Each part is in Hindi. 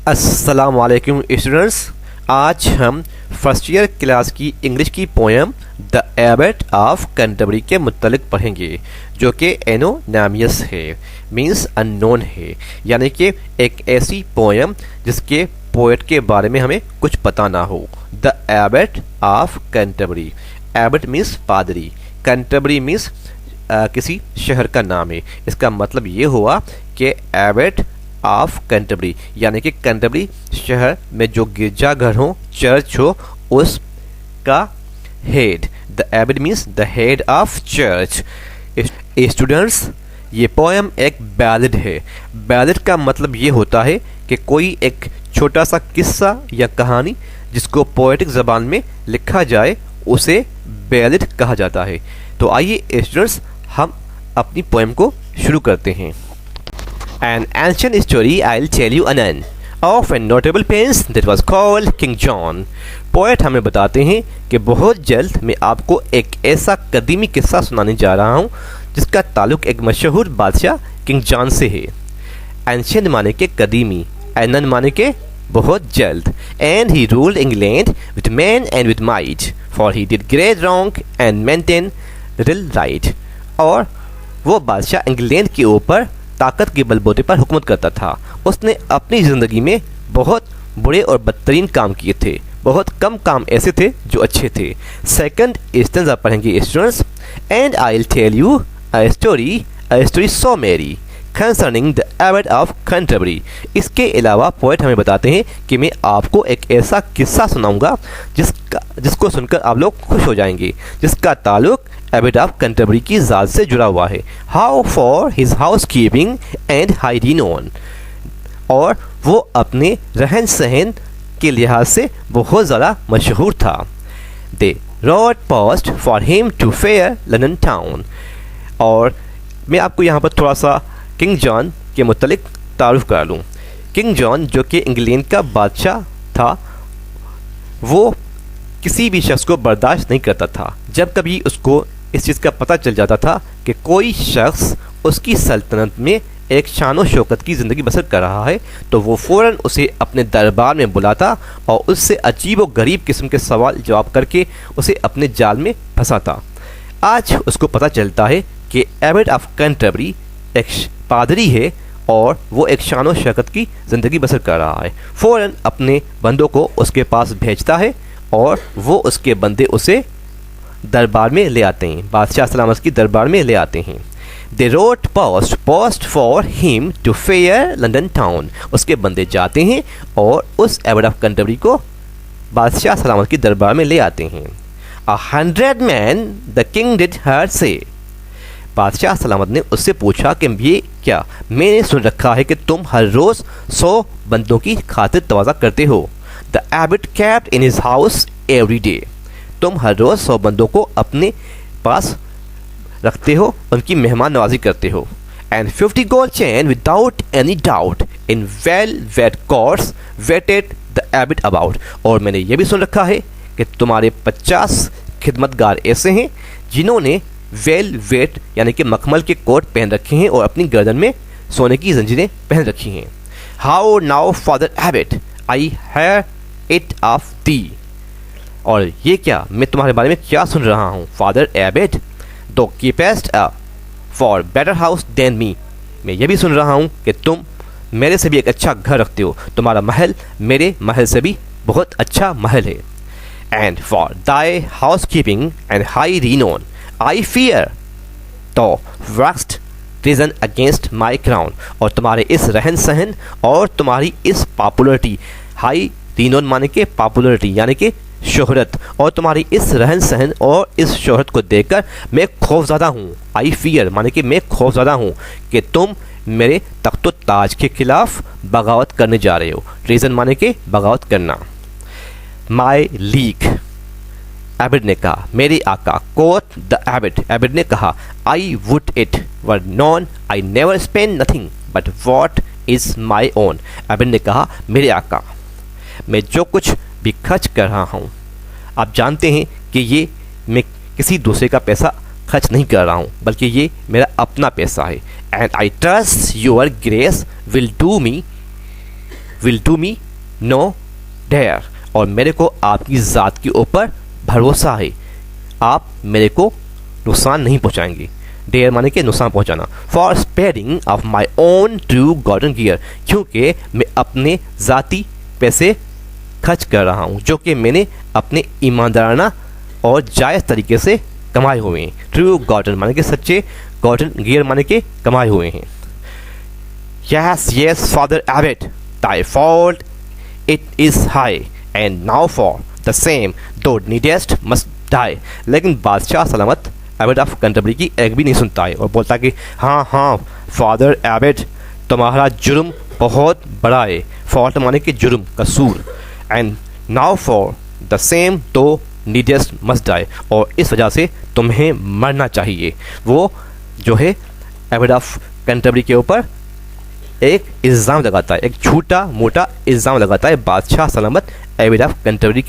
अस्सलाम वालेकुम स्टूडेंट्स। आज हम फर्स्ट ईयर क्लास की इंग्लिश की poem the abbot of Canterbury के मुतल्लिक पढ़ेंगे, जो कि एनोनिमस है, मीन्स अननोन है, यानी कि एक ऐसी पोएम जिसके पोएट के बारे में हमें कुछ पता ना हो। The abbot of Canterbury. Abbott means पादरी, कैंटरबरी मीन्स किसी शहर का नाम है। इसका मतलब ये हुआ कि एबट ऑफ कैंटरबरी यानी कि कैंटरबरी शहर में जो गिरजाघर हो, चर्च हो, उसका head. The Abbott means the head of church. Students, ये पोएम एक बैलेड है। बैलेड का मतलब ये होता है कि कोई एक छोटा सा किस्सा या कहानी जिसको पोएटिक ज़बान में लिखा जाए उसे बैलेड कहा जाता है। तो आइए स्टूडेंट्स, हम अपनी पोएम को शुरू करते हैं। An ancient story I'll tell you anon of a notable prince that was called King John। Poet हमें बताते हैं कि बहुत जल्द मैं आपको एक ऐसा कदीमी किस्सा सुनाने जा रहा हूँ जिसका ताल्लुक एक मशहूर बादशाह किंग जॉन से है। एंशियंट माने के कदीमी, एनन माने के बहुत जल्द। And he ruled England with man and with might, for he did great wrong and maintain little right. और वो बादशाह इंग्लैंड के ऊपर ताकत के बलबूते पर हुकूमत करता था। उसने अपनी ज़िंदगी में बहुत बुरे और बदतरीन काम किए थे, बहुत कम काम ऐसे थे जो अच्छे थे। सेकंड स्टेंजा पढ़ेंगे students. And I will tell you a story so merry concerning the abbot of Canterbury. इसके अलावा पोएट हमें बताते हैं कि मैं आपको एक ऐसा किस्सा सुनाऊंगा जिसको सुनकर आप लोग खुश हो जाएंगे, जिसका ताल्लुक एबट ऑफ कैंटरबरी की ज़ात से जुड़ा हुआ है। How for his house keeping and high renowned. और वो अपने रहन सहन के लिहाज से बहुत ज़्यादा मशहूर था। They rode post for him to fair London town. और मैं आपको यहाँ पर थोड़ा सा किंग जॉन के मुतल्लिक तारुफ करा लूँ। किंग जॉन जो कि इंग्लैंड का बादशाह था, वो किसी भी शख्स को बर्दाश्त नहीं करता था। जब कभी उसको इस चीज़ का पता चल जाता था कि कोई शख्स उसकी सल्तनत में एक शान व शौकत की ज़िंदगी बसर कर रहा है, तो वो फ़ौरन उसे अपने दरबार में बुलाता और उससे अजीब व गरीब किस्म के सवाल जवाब करके उसे अपने जाल में फंसाता। आज उसको पता चलता है कि एबट ऑफ कैंटरबरी एक पादरी है और वो एक शान व शौकत की ज़िंदगी बसर कर रहा है। फ़ौरन अपने बंदों को उसके पास भेजता है और वो उसके बंदे उसे दरबार में ले आते हैं, बादशाह सलामत की दरबार में ले आते हैं। They rode post for him to fair London town. उसके बंदे जाते हैं और उस एबट ऑफ कैंटरबरी को बादशाह सलामत की दरबार में ले आते हैं। 100 men द किंग डिड हर से। बादशाह सलामत ने उससे पूछा कि ये क्या, मैंने सुन रखा है कि तुम हर रोज़ 100 बंदों की खातिर तवाज़ा करते हो। The Abbott kept in his house every day. तुम हर रोज़ 100 बंदों को अपने पास रखते हो, उनकी मेहमान नवाजी करते हो। And 50 gold chain without any doubt in velvet course waited the abbot about. और मैंने ये भी सुन रखा है कि तुम्हारे 50 खिदमतगार ऐसे हैं जिन्होंने वेल वेट यानी कि मखमल के कोट पहन रखे हैं और अपनी गर्दन में सोने की जंजीरें पहन रखी हैं। How now father abbot I hear it of thee. और ये क्या, मैं तुम्हारे बारे में क्या सुन रहा हूँ father abbot, thou keepest far better house than me. मैं ये भी सुन रहा हूँ कि तुम मेरे से भी एक अच्छा घर रखते हो, तुम्हारा महल मेरे महल से भी बहुत अच्छा महल है। And for thy house keeping and high renown I fear thou work'st treason against my crown. और तुम्हारे इस रहन सहन और तुम्हारी इस पॉपुलरिटी, हाई रिनोन माने के पॉपुलरिटी यानी कि शोहरत, और तुम्हारी इस रहन सहन और इस शोहरत को देखकर मैं खौफज़दा हूँ। आई फियर माने कि मैं खौफज़दा हूँ कि तुम मेरे तख्तो ताज के खिलाफ बगावत करने जा रहे हो। रीज़न माने कि बगावत करना। माई लीग, एबट ने कहा, मेरे आका। कोट द एबट, एबट ने कहा, I would it were non I never spend nothing but what is my own. Abbott ने कहा, मेरे आका, मैं जो कुछ भी खर्च कर रहा हूँ, आप जानते हैं कि ये मैं किसी दूसरे का पैसा खर्च नहीं कर रहा हूँ, बल्कि ये मेरा अपना पैसा है। And I trust your grace will do me will do me no dare, और मेरे को आपकी ज़ात के ऊपर भरोसा है, आप मेरे को नुकसान नहीं पहुंचाएंगे। डेयर माने कि नुकसान पहुंचाना। For sparing of my own true gotten gear, क्योंकि मैं अपने ज़ाती पैसे खर्च कर रहा हूँ जो कि मैंने अपने ईमानदाराना और जायज़ तरीके से कमाए हुए हैं। ट्रू गॉडन माने कि सच्चे, गॉडन गियर माने कि कमाए हुए हैं। Yes yes father Abbott, thy fault it is high, and now for the same thou needest must die। लेकिन बादशाह सलामत एबट ऑफ कैंटरबरी की एक भी नहीं सुनता है और बोलता कि हाँ हाँ फादर एबट, तुम्हारा जुर्म बहुत बड़ा है। फॉल्ट माने कि जुर्म, कसूर। And now for the same तो नीडेस्ट मस्ट डाई, और इस वजह से तुम्हें मरना चाहिए। वो जो है एबट ऑफ कैंटरबरी के ऊपर एक इल्ज़ाम लगाता है, एक झूठा मोटा इल्ज़ाम लगाता है बादशाह सलामत एबट ऑफ कैंटरबरी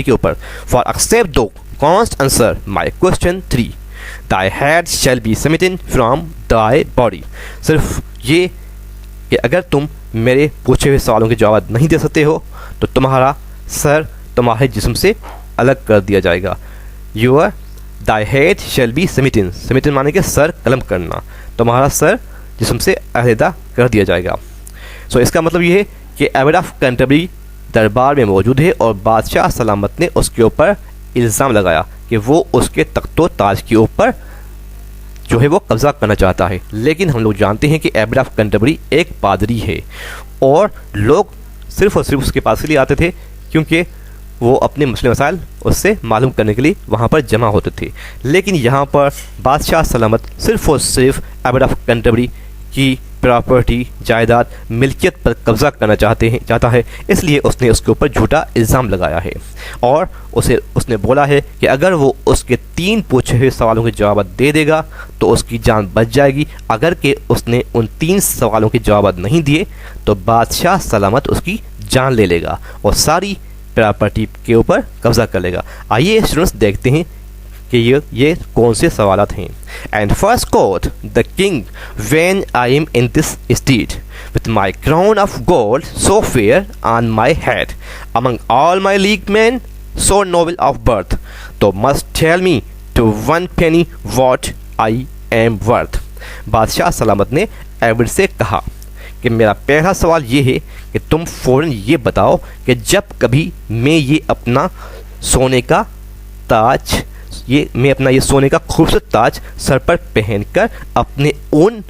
के ऊपर। फॉर एक्सेप्ट दो const answer my question 3, thy head shall be smitten from thy body। सिर्फ ये कि अगर तुम मेरे पूछे हुए सवालों के जवाब नहीं दे सकते हो तो तुम्हारा सर तुम्हारे जिस्म से अलग कर दिया जाएगा। Your thy head shall be smitten, smitten माने कि सर कलम करना, तुम्हारा सर जिस्म से अलहदा कर दिया जाएगा। सो इसका मतलब ये है कि एबट ऑफ कैंटरबरी दरबार में मौजूद है और बादशाह सलामत ने उसके ऊपर इल्ज़ाम लगाया कि वो उसके तख्तो ताज के ऊपर जो है वो कब्ज़ा करना चाहता है। लेकिन हम लोग जानते हैं कि एबट ऑफ कैंटरबरी एक पादरी है और लोग सिर्फ़ और सिर्फ उसके पास लिए आते थे क्योंकि वो अपने मसले मसाइल उससे मालूम करने के लिए वहाँ पर जमा होते थे। लेकिन यहाँ पर बादशाह सलामत सिर्फ़ और सिर्फ एबट ऑफ कैंटरबरी की प्रॉपर्टी, जायदाद, मिल्कियत पर कब्ज़ा करना चाहता है, इसलिए उसने उसके ऊपर झूठा इल्ज़ाम लगाया है और उसने बोला है कि अगर वो उसके 3 पूछे हुए सवालों के जवाब दे देगा तो उसकी जान बच जाएगी। अगर कि उसने उन 3 सवालों के जवाब नहीं दिए तो बादशाह सलामत उसकी जान ले लेगा और सारी प्रॉपर्टी के ऊपर कब्ज़ा कर लेगा। आइए स्टूडेंट्स देखते हैं कि ये कौन से सवालात हैं। And first quoth the king when I am in this state with my crown of gold so fair on my head among all my liege men so noble of birth thou must tell me to 1 penny what I am worth. बादशाह सलामत ने एबट से कहा कि मेरा पहला सवाल ये है कि तुम फ़ौरन ये बताओ कि जब कभी मैं ये अपना सोने का ताज ये सोने का खूबसूरत ताज सर पर पहनकर अपने उन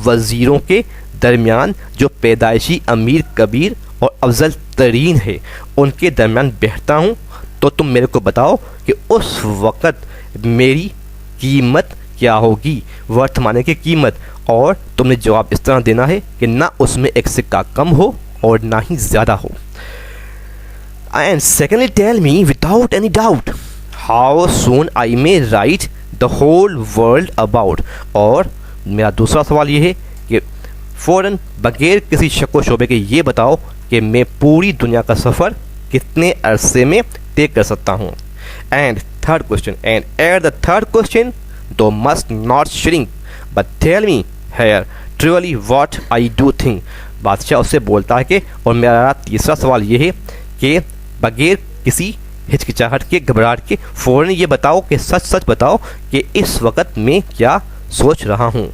वज़ीरों के दरमियान जो पैदाइशी अमीर कबीर और अफजल तरीन है उनके दरमियान बैठता हूँ तो तुम मेरे को बताओ कि उस वक़्त मेरी कीमत क्या होगी। वर्थ माने की कीमत, और तुमने जवाब इस तरह देना है कि ना उसमें एक सिक्का कम हो और ना ही ज़्यादा हो। And secondly tell me without any doubt how soon I may ride the whole world about. और मेरा दूसरा सवाल ये है कि फ़ौरन बगैर किसी शक व शोबे के ये बताओ कि मैं पूरी दुनिया का सफ़र कितने अरसे में तय कर सकता हूँ। And third question and at the third question thou must not shrink but tell me here truly what I do think. बादशाह उससे बोलता है कि और मेरा तीसरा सवाल ये है कि बगैर किसी हिचकिचाहट के, घबराहट के फ़ौरन ये बताओ कि सच सच बताओ कि इस वक्त मैं क्या सोच रहा हूँ।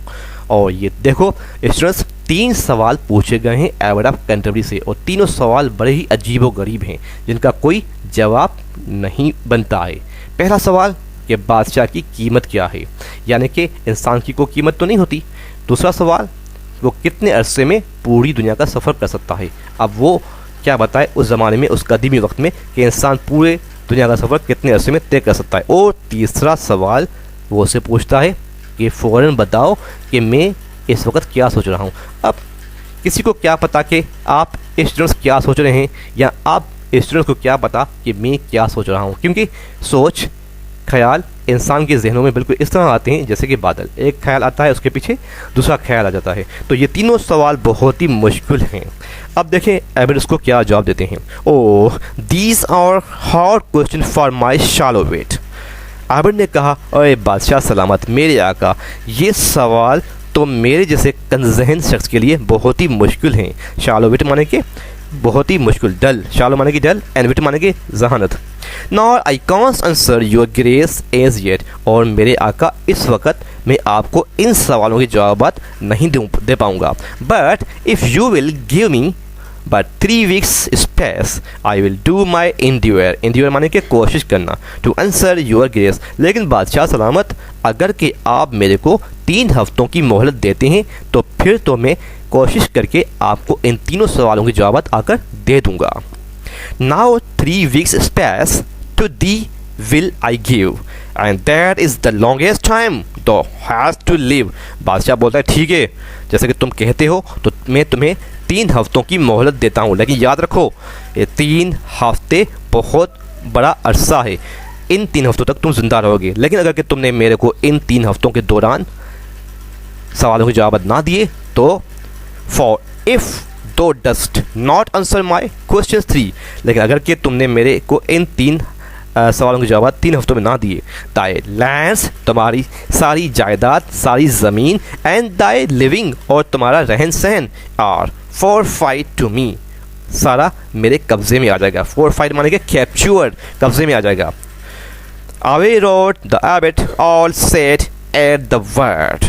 और ये देखो स्टूडेंट्स 3 सवाल पूछे गए हैं एबट ऑफ कैंटरबरी से और तीनों सवाल बड़े ही अजीब व गरीब हैं जिनका कोई जवाब नहीं बनता है। पहला सवाल कि बादशाह की कीमत क्या है, यानी कि इंसान की कोई कीमत तो नहीं होती। दूसरा सवाल वो कितने अरसे में पूरी दुनिया का सफ़र कर सकता है, अब वो क्या बताए उस ज़माने में, उस कदीमी वक्त में कि इंसान पूरे दुनिया का सफ़र कितने अरसे में तय कर सकता है। और तीसरा सवाल वो उससे पूछता है कि फ़ौरन बताओ कि मैं इस वक्त क्या सोच रहा हूँ। अब किसी को क्या पता कि आप स्टूडेंट्स क्या सोच रहे हैं या आप स्टूडेंट्स को क्या पता कि मैं क्या सोच रहा हूँ, क्योंकि सोच ख्याल इंसान के जहनों में बिल्कुल इस तरह आते हैं जैसे कि बादल, एक ख्याल आता है उसके पीछे दूसरा ख्याल आ जाता है। तो ये तीनों सवाल बहुत ही मुश्किल हैं। अब देखें एबट उसको क्या जवाब देते हैं। Oh these are hard question for my shallow wit. Abbot ने कहा अरे बादशाह सलामत मेरे आका, ये सवाल तो मेरे जैसे कनज़हन शख्स के लिए बहुत ही मुश्किल हैं। शालो वेट माने कि बहुत ही मुश्किल, डल, शालो माने कि डल एंड विट माने कि जहानत। Nor I can't answer your grace as yet, और मेरे आका इस वक्त मैं आपको इन सवालों के जवाब नहीं दे पाऊंगा। But if you will give me but 3 weeks space I will do my endeavour माने कि कोशिश करना, टू आंसर योर ग्रेस, लेकिन बादशाह सलामत अगर कि आप मेरे को 3 हफ्तों की मोहलत देते हैं तो फिर तो मैं कोशिश करके आपको इन तीनों सवालों के जवाब आकर दे दूंगा। Now 3 weeks space to thee will I give and that is the longest time thou hast to live. बादशाह बोलता है ठीक है, जैसे कि तुम कहते हो तो मैं तुम्हें 3 हफ्तों की मोहलत देता हूँ, लेकिन याद रखो ये 3 हफ्ते बहुत बड़ा अरसा है, इन 3 हफ्तों तक तुम जिंदा रहोगे। लेकिन अगर कि तुमने मेरे को इन 3 हफ्तों के दौरान सवालों के जवाब ना दिए तो फॉर इफ़ दो dust not answer my question 3, लेकिन अगर कि तुमने मेरे को इन 3 सवालों के जवाब 3 हफ्तों में ना दिए, दाए लैंड्स तुम्हारी सारी जायदाद, सारी ज़मीन, एंड दाए लिविंग और तुम्हारा रहन सहन, are forfeit to me, सारा मेरे कब्जे में आ जाएगा। फॉर फाइट माने कि कैप्चर्ड, कब्जे में आ जाएगा। Away rode the abbot all sad at the word,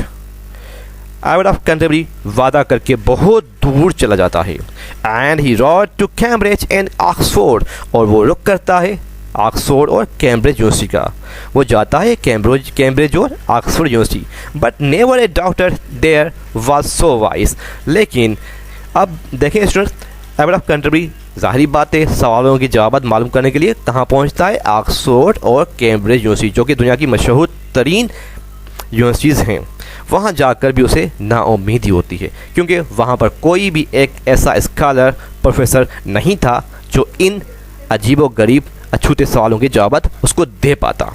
abbot of Canterbury वादा करके बहुत दूर चला जाता है। And he rode to Cambridge and Oxford, और वो रुक करता है ऑक्सफोर्ड और कैम्ब्रिज यूनिवर्सिटी का, वो जाता है कैम्ब्रिज और Oxford university. But never a doctor there was so wise, लेकिन अब देखें स्टूडेंट्स, एबट ऑफ कैंटरबरी ज़ाहिरी बात है सवालों के जवाब मालूम करने के लिए कहाँ पहुँचता है, ऑक्सफोर्ड और कैम्ब्रिज यूनिवर्सिटी, जो कि दुनिया की मशहूर तरीन यूनिवर्सिटीज़ हैं। वहाँ जाकर भी उसे नाउम्मीदी होती है, क्योंकि वहाँ पर कोई भी एक ऐसा स्कॉलर प्रोफेसर नहीं था जो इन अजीब व गरीब अछूते सवालों के जवाब उसको दे पाता।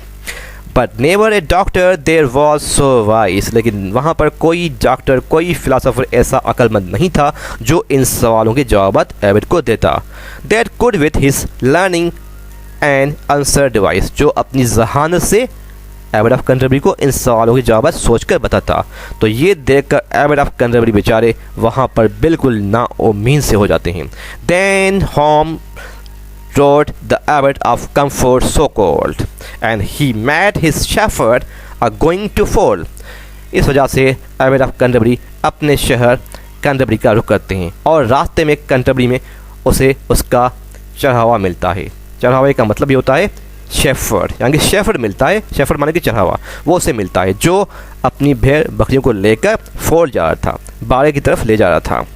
But never a doctor there was so wise, लेकिन वहाँ पर कोई डॉक्टर, कोई फिलासफर ऐसा अक्लमंद नहीं था जो इन सवालों के जवाब एबट को देता। That could with his learning and answer device, जो अपनी जहानत से एबट ऑफ कैंटरबरी को इन सवालों के जवाब सोचकर बताता। तो ये देखकर एबट ऑफ कैंटरबरी बेचारे वहाँ पर बिल्कुल नाउम्मीद से हो जाते हैं। Then home wrote the abbot of comfort so called and he met his shepherd are going to fall, इस वजह से एबट ऑफ कैंटरबरी अपने शहर कैंटरबरी का रुख करते हैं और रास्ते में कैंटरबरी में उसे उसका चढ़ावा मिलता है। चढ़ावे का मतलब ये होता है शेफर्ड, यानी कि शेफर्ड मिलता है, शेफर्ड माने कि चढ़ावा, वो उसे मिलता है जो अपनी भेड़ बकरियों को लेकर फोल जा रहा था, बाड़े की तरफ ले जा रहा था।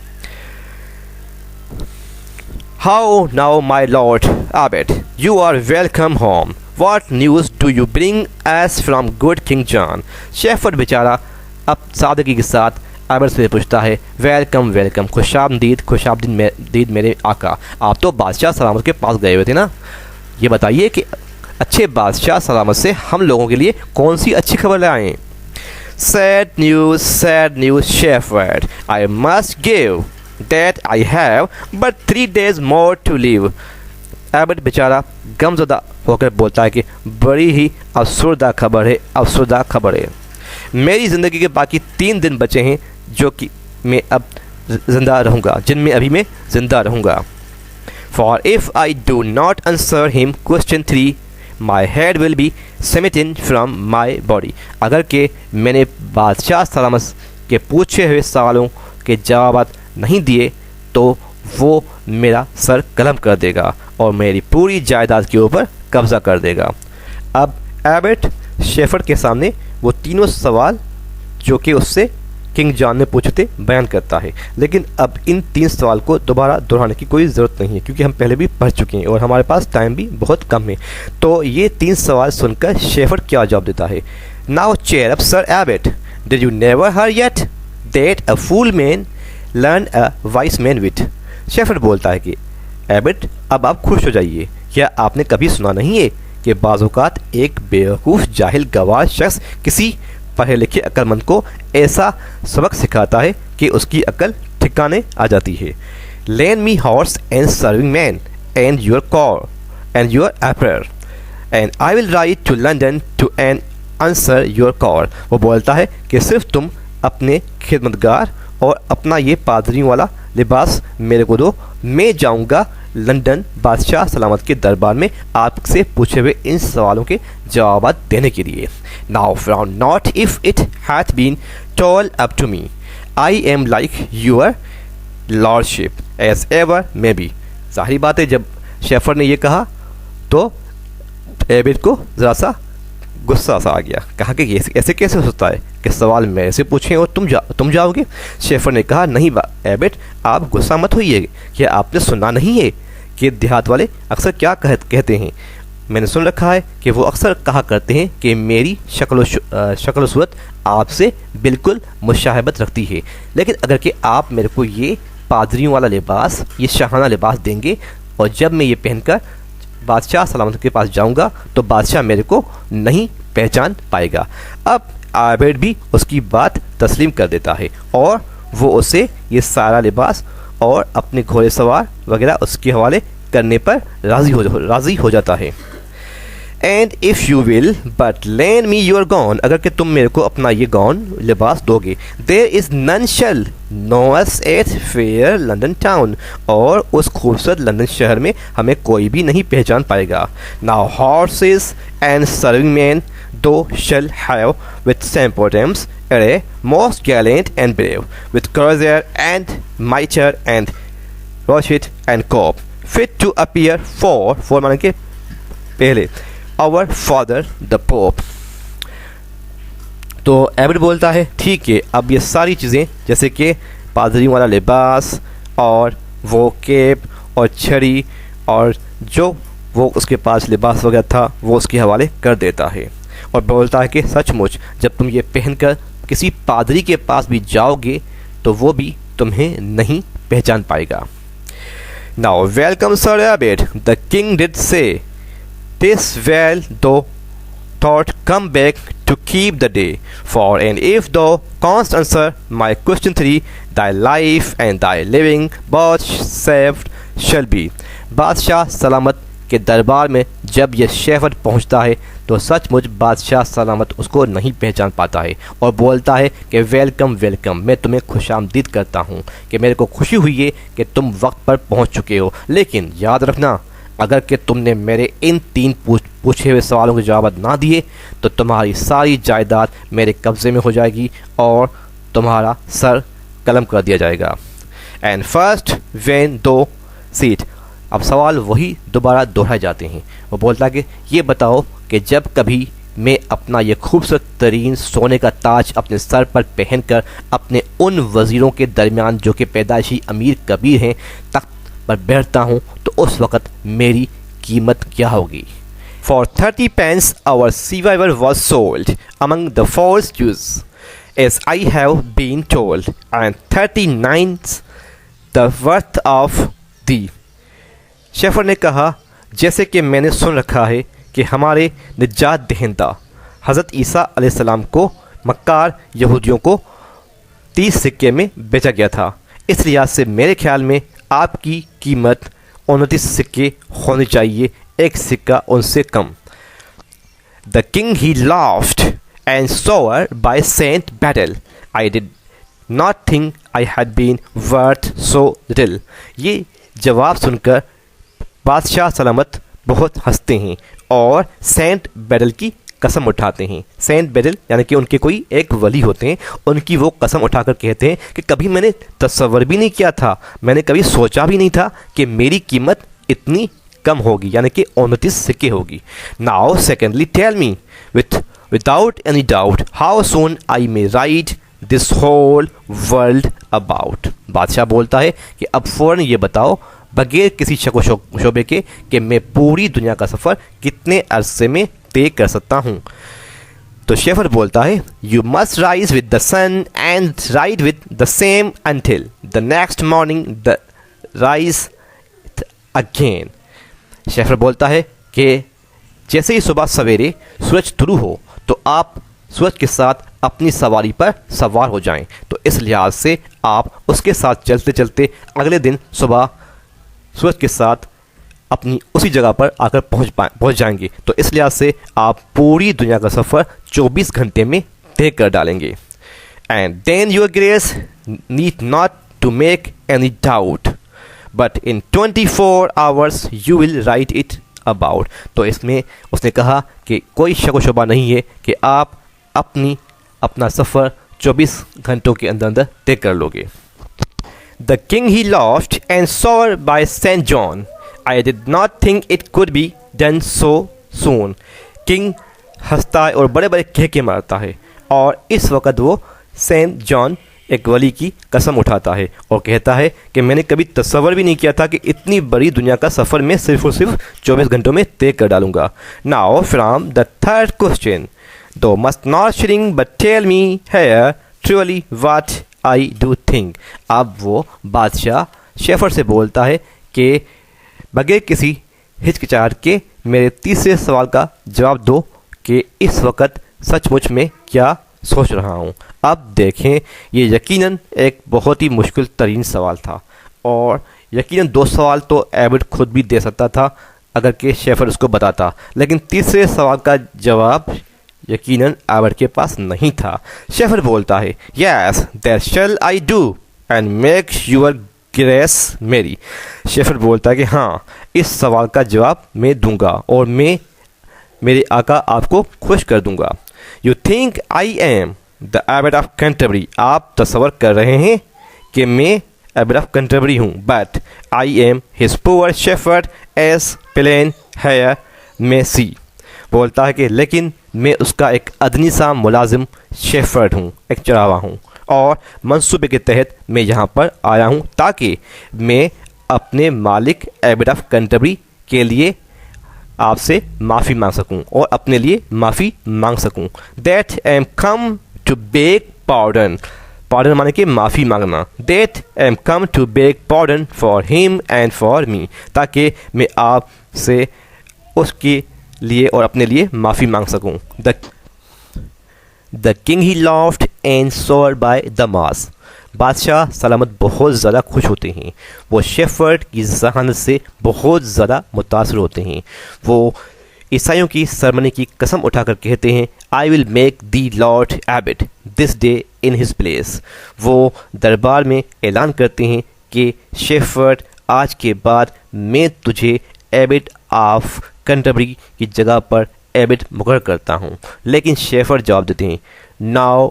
How now, my lord abbot, you are welcome home. What news do you bring us from good King John? Shepherd बेचारा अब सादगी के साथ एबट से पूछता है, वेलकम वेलकम, खुशामदीद मेरे आका, आप तो बादशाह सलामत के पास गए हुए थे ना, ये बताइए कि अच्छे बादशाह सलामत से हम लोगों के लिए कौन सी अच्छी खबर लाएं। Sad news shepherd, I must give that I have but 3 days more to live. Abbott बेचारा गमज़दा होकर बोलता है कि बड़ी ही अफसरदा खबर है, मेरी ज़िंदगी के बाकी 3 दिन बचे हैं जो कि मैं अब ज़िंदा रहूँगा, जिनमें अभी मैं ज़िंदा रहूँगा। For if I do not answer him question 3, my head will be smitten from my body. अगर कि मैंने बादशाह सलामत के पूछे हुए सवालों के जवाब नहीं दिए तो वो मेरा सर कलम कर देगा और मेरी पूरी जायदाद के ऊपर कब्ज़ा कर देगा। अब एबट शेफर्ड के सामने वो तीनों सवाल जो कि उससे किंग जॉन ने पूछे थे बयान करता है, लेकिन अब इन 3 सवाल को दोबारा दोहराने की कोई ज़रूरत नहीं है क्योंकि हम पहले भी पढ़ चुके हैं और हमारे पास टाइम भी बहुत कम है। तो ये 3 सवाल सुनकर शेफर्ड क्या जवाब देता है, now cheer up sir abbot, did you never hear yet that a fool man learn a wise man wit. Shepherd बोलता है कि एबट अब आप खुश हो जाइए, क्या आपने कभी सुना नहीं है कि बाज़-औक़ात एक बेवकूफ़ जाहिल गवार शख्स किसी पढ़े लिखे अक्लमंद को ऐसा सबक सिखाता है कि उसकी अकल ठिकाने आ जाती है। Lend me horse and serving man and your court and your apparel and I will ride to London too and answer your court. वो बोलता है कि सिर्फ तुम अपने खिदमतगार और अपना ये पादरियों वाला लिबास मेरे को दो, मैं जाऊंगा लंदन बादशाह सलामत के दरबार में आपसे पूछे हुए इन सवालों के जवाब देने के लिए। Now frown not if it hath been told up to me, I am like your lordship as ever may be. जाहिर बात है, जब शेफर्ड ने यह कहा तो एबिट को ज़रा सा गुस्सा सा आ गया। कहा कि ये ऐसे कैसे हो सकता है कि सवाल मेरे से पूछें और तुम जाओगे। शेफर्ड ने कहा, नहीं एबिट, आप गुस्सा मत होइए, क्या आपने सुना नहीं है कि देहात वाले अक्सर क्या कहते हैं। मैंने सुन रखा है कि वो अक्सर कहा करते हैं कि मेरी शक्ल सूरत आपसे बिल्कुल मुशाहबत रखती है, लेकिन अगर कि आप मेरे को ये पादरियों वाला लिबास, ये शाहाना लिबास देंगे और जब मैं ये पहनकर बादशाह सलामत के पास जाऊंगा तो बादशाह मेरे को नहीं पहचान पाएगा। अब आबेद भी उसकी बात तस्लीम कर देता है और वो उसे ये सारा लिबास और अपने घोड़े सवार वगैरह उसके हवाले करने पर राज़ी हो जाता है। And if you will but land me your gown, अगर कि तुम मेरे को अपना ये गाउन लिबास दोगे, there is none shall know us at fair London town, और उस खूबसूरत लंदन शहर में हमें कोई भी नहीं पहचान पाएगा। Now horses and serving man thou shall have with sumptuous array most gallant and brave with crozier and mitre and rochet and cope fit to appear for माने के पहले आवर फादर द पोप। तो एबिट बोलता है, ठीक है, अब ये सारी चीज़ें जैसे कि पादरी वाला लिबास और वो केप और छड़ी और जो वो उसके पास लिबास वगैरह था वो उसके हवाले कर देता है और बोलता है कि सचमुच जब तुम ये पहनकर किसी पादरी के पास भी जाओगे तो वो भी तुम्हें नहीं पहचान पाएगा। Now welcome sir abbot, the king did say, this well thou thought come back to keep the day, for and if thou canst answer my question 3, thy life and thy living both saved shall be। बादशाह सलामत के दरबार में जब यह शेफर्ड पहुंचता है तो सचमुच बादशाह सलामत उसको नहीं पहचान पाता है और बोलता है कि वेलकम वेलकम, मैं तुम्हें खुशामदीद करता हूं कि मेरे को खुशी हुई है कि तुम वक्त पर पहुंच चुके हो, लेकिन याद रखना अगर कि तुमने मेरे इन 3 पूछे हुए सवालों के जवाब ना दिए तो तुम्हारी सारी जायदाद मेरे कब्ज़े में हो जाएगी और तुम्हारा सर कलम कर दिया जाएगा। एंड फर्स्ट व्हेन दो सीट, अब सवाल वही दोबारा दोहराए जाते हैं। वो बोलता है कि ये बताओ कि जब कभी मैं अपना ये खूबसूरत तरीन सोने का ताज अपने सर पर पहनकर अपने उन वज़ीरों के दरमियान जो कि पैदाइशी अमीर कबीर हैं तख्त पर बैठता हूँ तो उस वक़्त मेरी कीमत क्या होगी। For 30 pence our survivor was sold among the false Jews, as I have been told, and 39 the worth of thee। Shepherd ने कहा, जैसे कि मैंने सुन रखा है कि हमारे निजात दहिंदा हज़रत ईसा अलैहिस्सलाम को मक्कार यहूदियों को 30 सिक्के में बेचा गया था, इस लिहाज से मेरे ख्याल में आपकी कीमत 29 सिक्के होनी चाहिए, एक सिक्का उनसे कम। The king he laughed and swore by Saint Bittel, I did not think I had been worth so little. ये जवाब सुनकर बादशाह सलामत बहुत हंसते हैं और सेंट बैटल की कसम उठाते हैं। सेंट बैटल यानी कि उनके कोई एक वली होते हैं, उनकी वो कसम उठाकर कहते हैं कि कभी मैंने तस्वर भी नहीं किया था, मैंने कभी सोचा भी नहीं था कि मेरी कीमत इतनी कम होगी, यानी कि 29 सिक्के होगी। Now secondly tell me without any doubt how soon I may ride this whole world about. बादशाह बोलता है कि अब फ़ौरन ये बताओ बगैर किसी शक व शोबे के कि मैं पूरी दुनिया का सफ़र कितने अरसे में तय कर सकता हूँ। तो शेफर बोलता है, you must rise with the sun and ride with the same until the next morning the rise again. Shepherd बोलता है कि जैसे ही सुबह सवेरे सूरज तुलू हो तो आप सूरज के साथ अपनी सवारी पर सवार हो जाएं, तो इस लिहाज से आप उसके साथ चलते चलते अगले दिन सुबह सूरज के साथ अपनी उसी जगह पर आकर पहुंच जाएंगे, तो इस लिहाज से आप पूरी दुनिया का सफ़र 24 घंटे में तय कर डालेंगे। And then your grace need not to make any doubt, but in 24 hours you will write it about. तो इसमें उसने कहा कि कोई शक व शुबा नहीं है कि आप अपना सफ़र 24 घंटों के अंदर अंदर तय कर लोगे. The king he lost and sore by St. John. I did not think it could be done so soon. King हंसता है और बड़े बड़े कह के मारता है और इस वक्त वो सेंट जॉन एक वली की कसम उठाता है और कहता है कि मैंने कभी तस्वर भी नहीं किया था कि इतनी बड़ी दुनिया का सफ़र मैं सिर्फ और सिर्फ 24 घंटों में तय कर डालूंगा. Now from the third question, thou must not shrink but tell me here truly what I do think. अब वो बादशाह शेफर से बोलता है कि बगैर किसी हिचकिचाहट के मेरे तीसरे सवाल का जवाब दो कि इस वक्त सचमुच में क्या सोच रहा हूँ. अब देखें, ये यकीनन एक बहुत ही मुश्किल तरीन सवाल था और यकीनन 2 सवाल तो एबट खुद भी दे सकता था अगर कि शेफर उसको बताता, लेकिन तीसरे सवाल का जवाब यकीनन एबट के पास नहीं था. शेफर बोलता है, yes that shell I do and make your grace मेरी. शेफर बोलता है कि हाँ, इस सवाल का जवाब मैं दूंगा और मैं मेरे आका आपको खुश कर दूंगा. You think I am the abbot of Canterbury. आप तस्वर कर रहे हैं कि मैं एबट ऑफ कैंटरबरी हूँ, but I am his poor shepherd as plain here may see. बोलता है कि लेकिन मैं उसका एक अदनी सा मुलाजिम शेफर्ड हूँ, एक चरावा हूँ और मंसूबे के तहत मैं यहाँ पर आया हूँ ताकि मैं अपने मालिक एबट ऑफ कैंटरबरी के लिए आपसे माफ़ी मांग सकूं और अपने लिए माफ़ी मांग सकूं. That am come to beg pardon. Pardon माने कि माफ़ी मांगना. That am come to beg pardon for him and for me. ताकि मैं आपसे उसके लिए और अपने लिए माफ़ी मांग सकूं. The king he laughed and सोर बाय द मास. बादशाह सलामत बहुत ज़्यादा खुश होते हैं. वो शेफर्ड की जहानत से बहुत ज़्यादा मुतासर होते हैं. वो ईसाइयों की सरमनी की कसम उठाकर कहते हैं, I will make the Lord Abbott this day in his place. वो दरबार में ऐलान करते हैं कि शेफर्ड आज के बाद मैं तुझे एबट ऑफ कैंटरबरी की जगह पर एबट मुकर्रर करता हूँ. लेकिन शेफर्ड जवाब देते हैं, now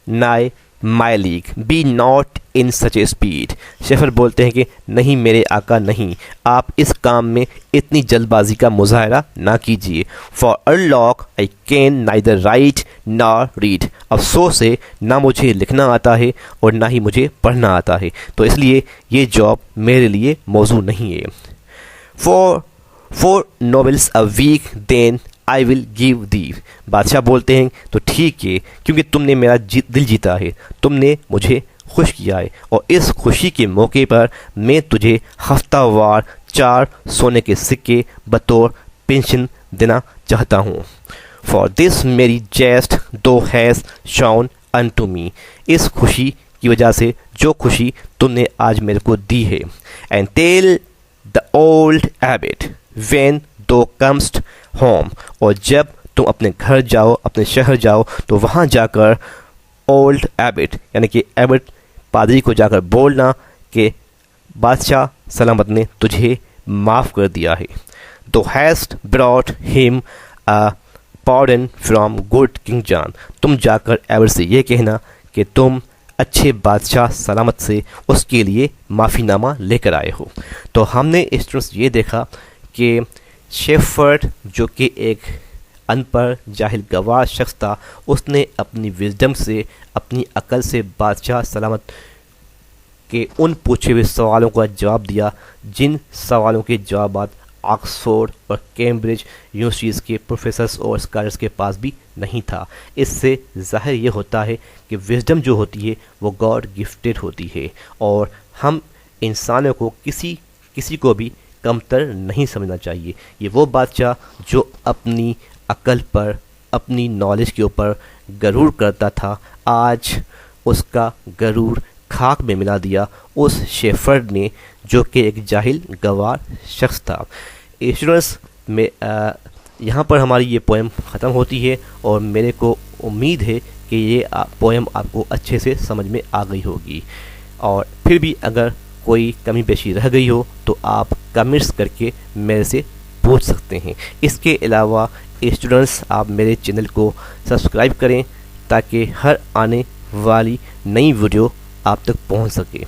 nay my liege be not in such a speed. Shepherd बोलते हैं कि नहीं मेरे आका नहीं, आप इस काम में इतनी जल्दबाजी का मुजाहरा ना कीजिए. For unlock I can neither right nor read. अफसोस है ना मुझे लिखना आता है और ना ही मुझे पढ़ना आता है, तो इसलिए ये जॉब मेरे लिए मौजू नहीं है. Four nobles a week then I will give thee. बादशाह बोलते हैं तो ठीक है, क्योंकि तुमने मेरा दिल जीता है, तुमने मुझे खुश किया है और इस खुशी के मौके पर मैं तुझे हफ्तावार 4 सोने के सिक्के बतौर पेंशन देना चाहता हूँ. For this merry jest thou has shown unto me. इस खुशी की वजह से जो खुशी तुमने आज मेरे को दी है. And tell the old abbot when thou comest home. और जब तुम अपने घर जाओ, अपने शहर जाओ, तो वहाँ जाकर ओल्ड एबट यानी कि एबट पादरी को जाकर बोलना कि बादशाह सलामत ने तुझे माफ़ कर दिया है. दो heist brought him a pardon from good king John. तुम जाकर एबट से ये कहना कि तुम अच्छे बादशाह सलामत से उसके लिए माफ़ीनामा लेकर आए हो. तो हमने स्टूडेंट्स ये देखा कि शेफर्ड जो कि एक अनपढ़ जाहिल गवार शख्स था, उसने अपनी विजडम से, अपनी अकल से बादशाह सलामत के उन पूछे हुए सवालों का जवाब दिया जिन सवालों के जवाब ऑक्सफोर्ड और कैम्ब्रिज यूनिवर्सिटीज़ के प्रोफेसर्स और स्कॉलर्स के पास भी नहीं था. इससे ज़ाहिर ये होता है कि विजडम जो होती है वो गॉड गिफ्टेड होती है और हम इंसानों को किसी को भी कमतर नहीं समझना चाहिए. ये वो बादशाह जो अपनी अकल पर, अपनी नॉलेज के ऊपर गरूर करता था, आज उसका गरूर खाक में मिला दिया उस शेफर्ड ने जो कि एक जाहिल गवार शख्स था. स्टूडेंट्स में यहाँ पर हमारी ये पोएम ख़त्म होती है और मेरे को उम्मीद है कि ये पोएम आपको अच्छे से समझ में आ गई होगी. और फिर भी अगर कोई कमी पेशी रह गई हो तो आप कमेंट्स करके मेरे से पूछ सकते हैं। इसके अलावा स्टूडेंट्स, आप मेरे चैनल को सब्सक्राइब करें ताकि हर आने वाली नई वीडियो आप तक पहुंच सके।